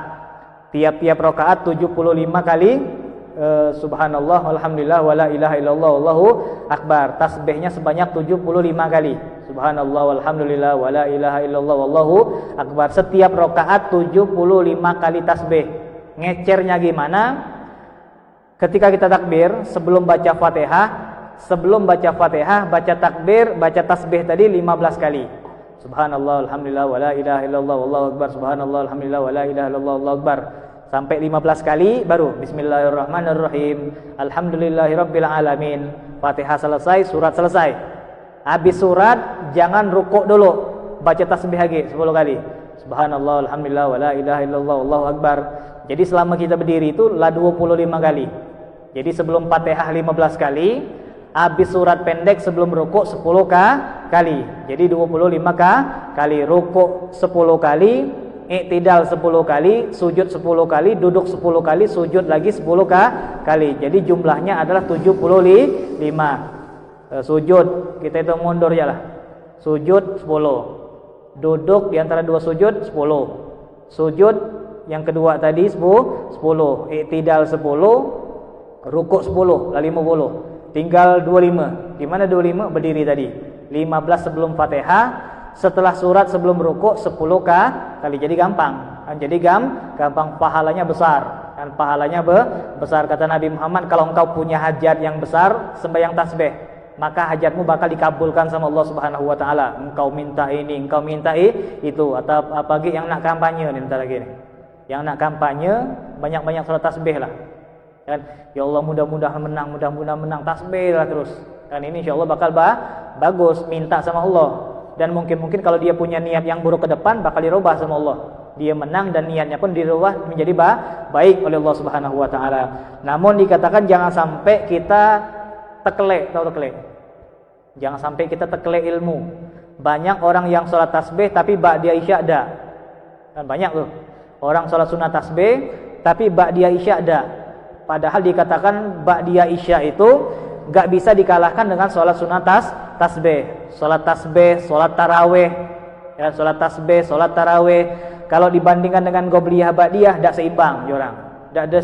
Tiap-tiap rakaat 75 kali subhanallah walhamdulillah wala ilaha illallah wallahu akbar. Tasbihnya sebanyak 75 kali. Subhanallah walhamdulillah wala ilaha illallah wallahu akbar. Setiap rakaat 75 kali tasbih. Ngecernya gimana? Ketika kita takbir, sebelum baca Fatihah, baca takbir, baca tasbih tadi 15 kali. Subhanallah alhamdulillah wala ilaha illallah wallahu akbar. Subhanallah alhamdulillah wala ilaha illallah wallahu akbar. Sampai 15 kali baru bismillahirrahmanirrahim. Alhamdulillahirabbil alamin. Fatihah selesai, surat selesai. Habis surat jangan rukuk dulu. Baca tasbih lagi 10 kali. Subhanallah alhamdulillah wala ilaha illallah wallahu akbar. Jadi selama kita berdiri itu lah 25 kali. Jadi sebelum Fatihah 15 kali, habis surat pendek sebelum rukuk 10 kali. Jadi 25 kali, rukuk 10 kali, Iktidal 10 kali, sujud 10 kali, duduk 10 kali, sujud lagi 10 kali. Jadi jumlahnya adalah 75. Sujud kita itu mundur ya lah. Sujud 10. Duduk di antara dua sujud 10. Sujud yang kedua tadi 10. Iktidal 10, rukuk 10, lah 50. Tinggal 25. Di mana 25? Berdiri tadi. 15 sebelum Fatihah. Setelah surat sebelum rukuk 10 kali. Jadi gampang. Jadi gampang, pahalanya besar. Dan pahalanya besar, kata Nabi Muhammad, kalau engkau punya hajat yang besar, sembahyang tasbih, maka hajatmu bakal dikabulkan sama Allah Subhanahu wa taala. Engkau minta ini, engkau minta itu, atau apalagi yang nak kampanye nih, bentar lagi nih. Yang nak kampanye banyak-banyak salat tasbih lah. Kan? Ya Allah, mudah-mudahan menang, tasbih lah terus. Dan ini insyaallah bakal bagus, minta sama Allah. Dan mungkin kalau dia punya niat yang buruk ke depan, bakal dirubah sama Allah. Dia menang dan niatnya pun dirubah menjadi baik oleh Allah Subhanahu wa taala. Namun dikatakan jangan sampai kita tekelek, tahu tekelek? Jangan sampai kita tekelek ilmu. Banyak orang yang sholat tasbih tapi ba'da isya ada. Kan banyak tuh. Orang sholat sunat tasbih tapi ba'da isya ada. Padahal dikatakan ba'da isya itu gak bisa dikalahkan dengan sholat sunat tasbih. Sholat tasbih, sholat taraweh, ya, sholat tasbih, sholat taraweh. Kalau dibandingkan dengan qobliyah ba'diyah, tidak seimbang, orang. Tidak ada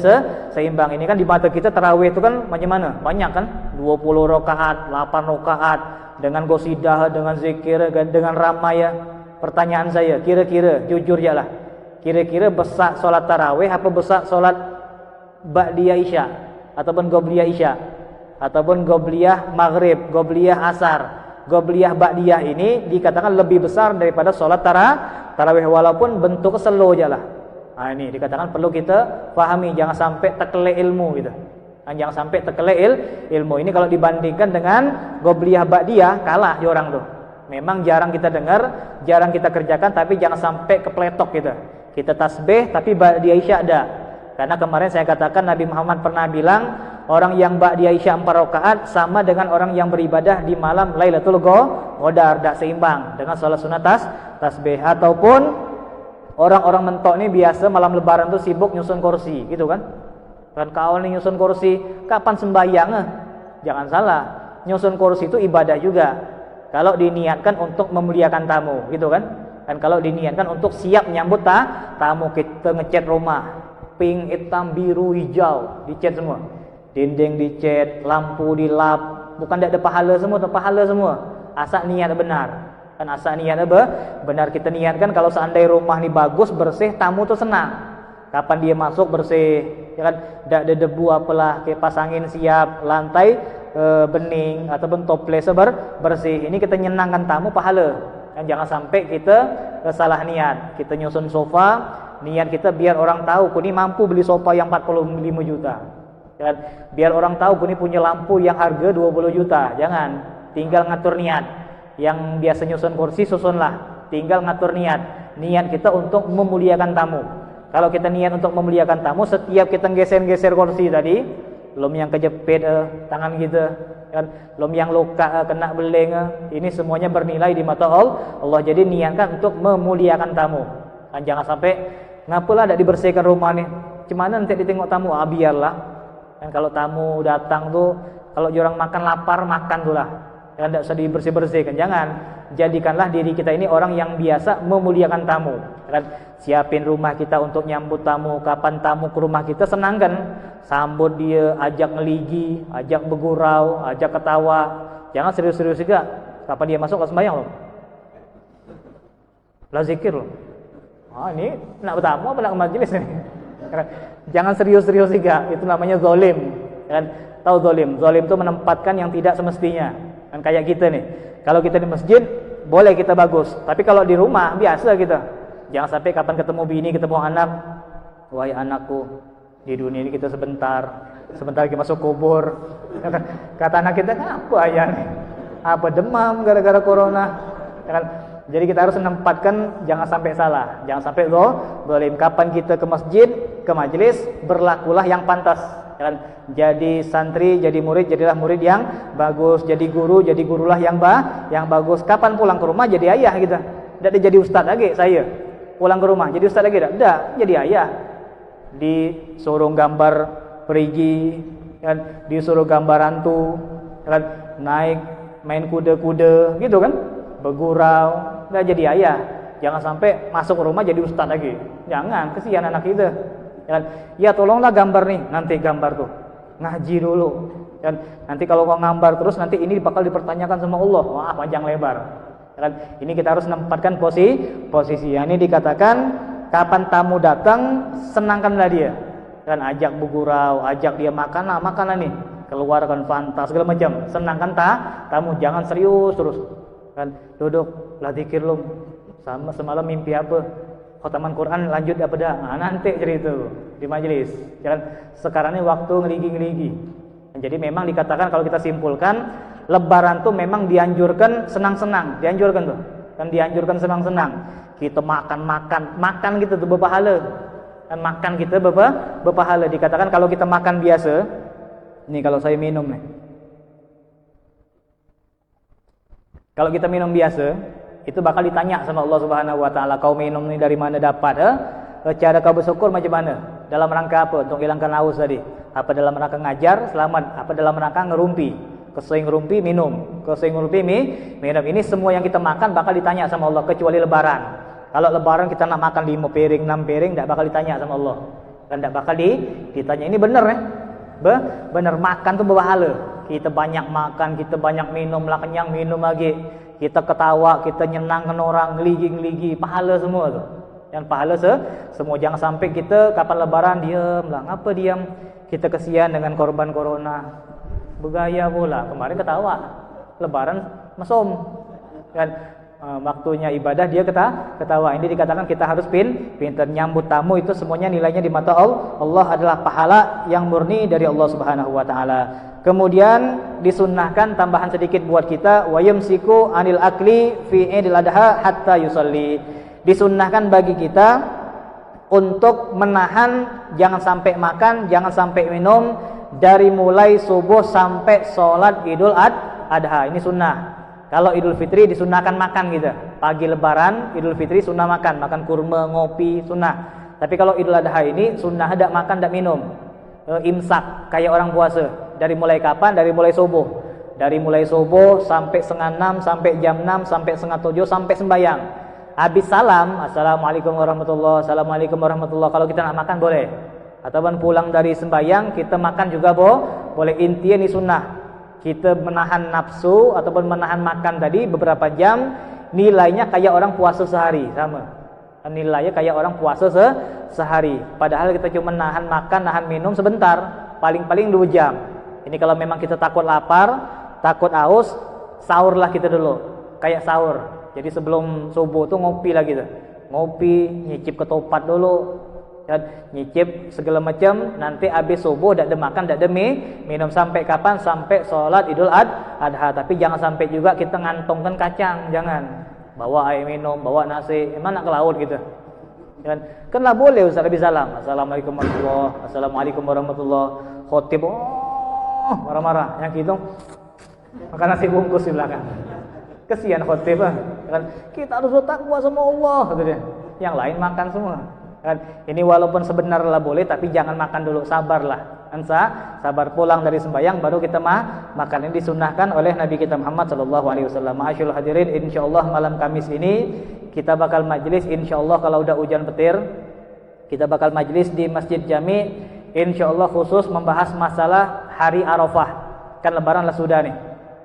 seimbang. Ini kan di mata kita taraweh itu kan macam mana? Banyak kan? 20 rakaat, 8 rakaat, dengan qasidah, dengan zikir, dengan ramaya. Pertanyaan saya, kira-kira, jujur ya lah. Kira-kira besar sholat taraweh apa besar sholat ba'diyah isya ataupun qobliyah isya ataupun qobliyah maghrib, qobliyah asar? Qobliyah ba'diyah ini dikatakan lebih besar daripada sholat tarawih, walaupun bentuk slow aja lah. Nah, ini dikatakan perlu kita pahami, jangan sampai tekelek ilmu gitu. Jangan sampai tekelek ilmu. Ini kalau dibandingkan dengan qobliyah ba'diyah, kalah ya orang tuh. Memang jarang kita dengar, jarang kita kerjakan, tapi jangan sampai kepletok gitu. Kita tasbih tapi ba'diyah isya ada. Karena kemarin saya katakan Nabi Muhammad pernah bilang, orang yang ba'diyah isya 4 rakaat sama dengan orang yang beribadah di malam Lailatul Qadar, tidak seimbang dengan sholat sunat tasbih. Ataupun orang-orang mentok ini biasa malam lebaran tuh sibuk nyusun kursi, gitu kan? Kan kawan nih nyusun kursi, kapan sembahyang? Jangan salah, nyusun kursi itu ibadah juga. Kalau diniatkan untuk memuliakan tamu, gitu kan? Dan kalau diniatkan untuk siap menyambut tamu, kita ngecat rumah, pink, hitam, biru, hijau, dicat semua. Dinding dicat, lampu dilap, bukan tidak ada pahala semua, ada pahala semua. Asal niat benar. Kan asal niat benar, kita niatkan kalau seandainya rumah ini bagus, bersih, tamu tuh senang. Kapan dia masuk bersih, ya kan? Tidak ada debu apalah, kipas angin siap, lantai bening ataupun toples bersih. Ini kita nyenangkan tamu, pahala. Dan jangan sampai kita salah niat. Kita nyusun sofa, niat kita biar orang tahu aku ni mampu beli sofa yang 45 juta. Dan biar orang tahu aku ni punya lampu yang harga 20 juta. Jangan, tinggal ngatur niat. Yang biasa nyusun kursi susunlah, tinggal ngatur niat. Niat kita untuk memuliakan tamu. Kalau kita niat untuk memuliakan tamu, setiap kita geser-geser kursi tadi, belum yang kejepit tangan kita, kan, belum yang luka kena beleng, ini semuanya bernilai di mata Allah. Jadi niatkan untuk memuliakan tamu. Dan jangan sampai ngapalah tidak dibersihkan rumah nih. Cuman nanti ditengok tamu, biarlah. Dan kalau tamu datang tuh, kalau orang makan lapar, makan tuh lah. Dan tidak usah dibersih-bersihkan. Jangan. Jadikanlah diri kita ini orang yang biasa memuliakan tamu. Kan, siapin rumah kita untuk nyambut tamu. Kapan tamu ke rumah kita, senangkan. Sambut dia, ajak ngeligi, ajak bergurau, ajak ketawa. Jangan serius-serius juga. Kapan dia masuk ke sembahyang loh. Lah zikir loh. Ini nak bertamu apa nak ke majlis ini? Jangan serius-serius juga. Itu namanya zalim. Kan, tahu zalim? Zalim itu menempatkan yang tidak semestinya. Kan kayak kita nih. Kalau kita di masjid boleh kita bagus, tapi kalau di rumah biasa kita. Jangan sampai kapan ketemu bini, ketemu anak, wahai anakku, di dunia ini kita sebentar lagi masuk kubur. Kata anak kita, apa ayah nih? Apa demam gara-gara corona? Jadi kita harus menempatkan, jangan sampai salah, jangan sampai zalim. Kapan kita ke masjid, ke majelis, berlakulah yang pantas. Jadi santri, jadi murid, jadilah murid yang bagus. Jadi guru, jadi gurulah yang bagus. Kapan pulang ke rumah, jadi ayah kita. Tidak jadi ustaz lagi saya. pulang ke rumah jadi ustaz lagi dah? Tidak, jadi ayah. Disuruh gambar perigi, kan? Disuruh gambar hantu, kan? Naik main kuda-kuda, gitu kan? Bergurau, nggak jadi ayah. Jangan sampai masuk rumah jadi ustaz lagi. Jangan, kesian anak kita. Kan? Ya tolonglah gambar nih, nanti gambar tuh ngaji dulu. Kan? Nanti kalau kau gambar terus nanti ini bakal dipertanyakan sama Allah. Wah, panjang lebar. Kan? Ini kita harus menempatkan posisi. Yang ini dikatakan kapan tamu datang senangkanlah dia. Kan ajak bergurau, ajak dia makan nih, keluarkan fantas segala macam. Senangkan tamu, jangan serius terus. Kan duduk lah zikir lu. Sama semalam mimpi apa? Khataman Quran lanjut apa dah? Nah, nanti cerita di majelis. Jangan sekarang ini waktu ngeligi-ngeligi. Jadi memang dikatakan kalau kita simpulkan Lebaran tuh memang dianjurkan senang-senang, dianjurkan tuh. Kan dianjurkan senang-senang. Kita makan gitu tuh berpahala. Dan makan kita berpahala. Dikatakan kalau kita makan biasa, nih kalau saya minum nih. Kalau kita minum biasa, itu bakal ditanya sama Allah Subhanahu wa taala, kau minum ini dari mana dapat? Cara kau bersyukur macam mana? Dalam rangka apa? Untuk hilangkan haus tadi. Apa dalam rangka ngajar, selamat. Apa dalam rangka ngerumpi? Kesering ngerumpi minum, kesering ngerumpi minum. Ini semua yang kita makan bakal ditanya sama Allah kecuali lebaran. Kalau lebaran kita nak makan 5 piring, 6 piring, tidak bakal ditanya sama Allah. Dan tidak bakal ditanya. Ini benar ya? Benar, makan tuh berpahala. Kita banyak makan, kita banyak minum, lah kenyang minum lagi. Kita ketawa, kita nyenangkan orang, ngeligi-ngeligi, pahala semua tuh. Yang pahala semua. Jangan sampai kita kapan lebaran diam lah. Ngapa diam? Kita kesian dengan korban corona. Bergaya pula, kemarin ketawa. Lebaran mesum. Kan waktunya ibadah dia ketawa. Ini dikatakan kita harus pintar nyambut tamu, itu semuanya nilainya di mata Allah adalah pahala yang murni dari Allah Subhanahu wa taala. Kemudian disunnahkan tambahan sedikit buat kita, wa yumsiku anil akli fi idil adha hatta yusalli. Disunnahkan bagi kita untuk menahan, jangan sampai makan, jangan sampai minum dari mulai subuh sampai sholat Idul Adha. Ini sunnah. Kalau Idul Fitri disunnahkan makan gitu. Pagi Lebaran, Idul Fitri sunnah makan kurma, ngopi, sunnah. Tapi kalau Idul Adha ini sunnah ada makan, tidak minum. Imsak kayak orang puasa. Dari mulai kapan? Dari mulai subuh. Dari mulai subuh sampai 5:30, sampai jam 6, sampai 6:30, sampai sembahyang. Habis salam, assalamualaikum warahmatullahi, assalamualaikum warahmatullahi. Kalau kita nak makan boleh. Ataupun pulang dari sembahyang kita makan juga boleh. Intinya ini sunnah. Kita menahan nafsu ataupun menahan makan tadi beberapa jam, nilainya kayak orang puasa sehari, sama. Nilainya kayak orang puasa sehari. Padahal kita cuma nahan makan, nahan minum sebentar, paling-paling 2 jam. Ini kalau memang kita takut lapar, takut haus, sahurlah kita dulu. Kayak sahur. Jadi sebelum subuh tuh ngopi lah gitu. Ngopi, nyicip ketupat dulu. Dan nyicip segala macam, nanti habis subuh dak ada makan, dak ada minum sampai kapan? Sampai sholat Idul Adha. Tapi jangan sampai juga kita ngantongkan kacang, jangan. Bawa air minum, bawa nasi, mana ke laut gitu. Kan lah boleh Ustaz habis salam. Assalamualaikum warahmatullahi, assalamualaikum warahmatullahi. Khotib marah-marah, yang gitu makan nasi bungkus di belakang. Kesian khotib kan. Kita harus bertakwa sama Allah gitu dia. Yang lain makan semua. Kan ini walaupun sebenarnya boleh, tapi jangan makan dulu, sabarlah. Sabar pulang dari sembahyang baru kita makan. Ini disunnahkan oleh Nabi kita Muhammad sallallahu alaihi wasallam. Ma'asyiral hadirin, insyaallah malam Kamis ini kita bakal majlis, insyaallah kalau udah hujan petir, kita bakal majlis di Masjid Jami, insyaallah khusus membahas masalah hari Arafah. Kan lebaran lah sudah nih.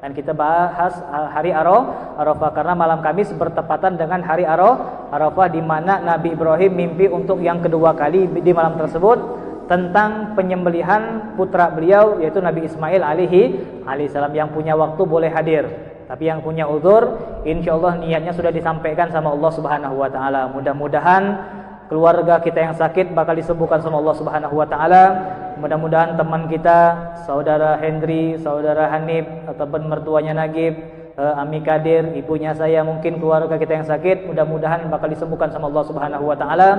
Dan kita bahas hari Arafah karena malam Kamis bertepatan dengan hari Arafah, di mana Nabi Ibrahim mimpi untuk yang kedua kali di malam tersebut tentang penyembelihan putra beliau, yaitu Nabi Ismail alaihi salam. Yang punya waktu boleh hadir, tapi yang punya uzur insyaallah niatnya sudah disampaikan sama Allah Subhanahu wa taala. Mudah-mudahan keluarga kita yang sakit bakal disembuhkan sama Allah Subhanahu wa taala. Mudah-mudahan teman kita, saudara Hendri, saudara Hanif ataupun mertuanya Nagib, Ami Kadir, ibunya saya, mungkin keluarga kita yang sakit, mudah-mudahan bakal disembuhkan sama Allah Subhanahu wa taala.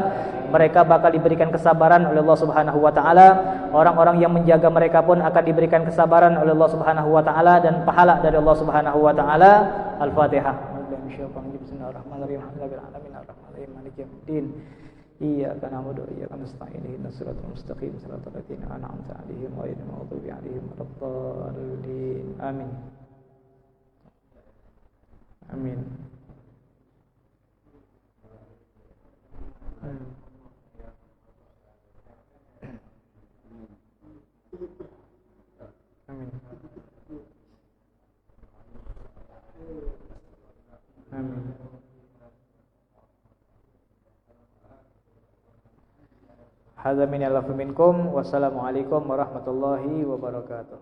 Mereka bakal diberikan kesabaran oleh Allah Subhanahu wa taala. Orang-orang yang menjaga mereka pun akan diberikan kesabaran oleh Allah Subhanahu wa taala dan pahala dari Allah Subhanahu wa taala. Al-Fatihah. من الشيطان الرجيم بسم الله الرحمن الرحيم الحمد لله رب العالمين الرحمن الرحيم مالك يوم الدين إياك نعبد وإياك نستعين اهدنا الصراط المستقيم صراط الذين أنعمت عليهم غير المغضوب عليهم ولا الضالين آمين آمين آمين آمين Hadza minallahu minkum wassalamu alaikum warahmatullahi wabarakatuh.